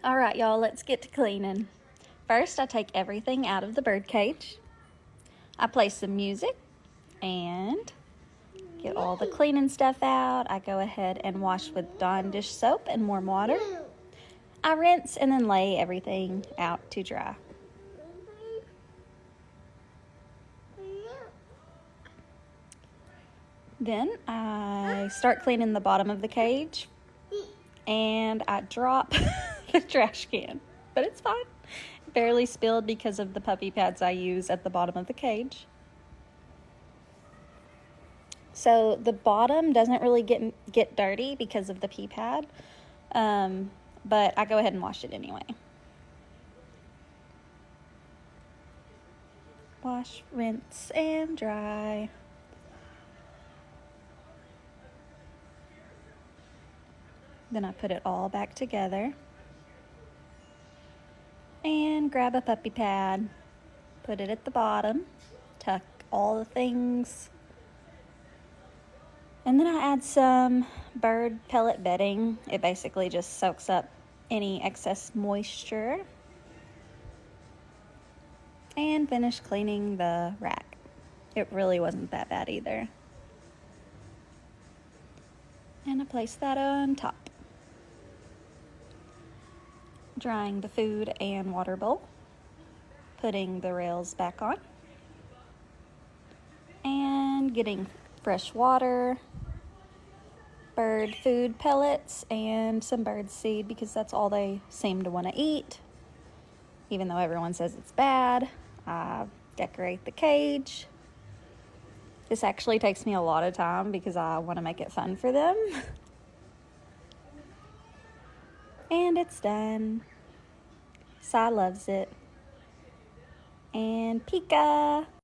All right, y'all, let's get to cleaning. First, I take everything out of the birdcage. I play some music and get all the cleaning stuff out. I go ahead and wash with Dawn dish soap and warm water. I rinse and then lay everything out to dry. Then I start cleaning the bottom of the cage and I drop the trash can, but it's fine. Barely spilled because of the puppy pads I use at the bottom of the cage. So the bottom doesn't really get dirty because of the pee pad, but I go ahead and wash it anyway. Wash, rinse, and dry. Then I put it all back together and grab a puppy pad, put it at the bottom, tuck all the things, and then I add some bird pellet bedding. It basically just soaks up any excess moisture, and finish cleaning the rack. It really wasn't that bad either. And I place that on top. Drying the food and water bowl, putting the rails back on, and getting fresh water, bird food pellets, and some bird seed because that's all they seem to want to eat. Even though everyone says it's bad, I decorate the cage. This actually takes me a lot of time because I want to make it fun for them. And it's done. Sai loves it. And Pika!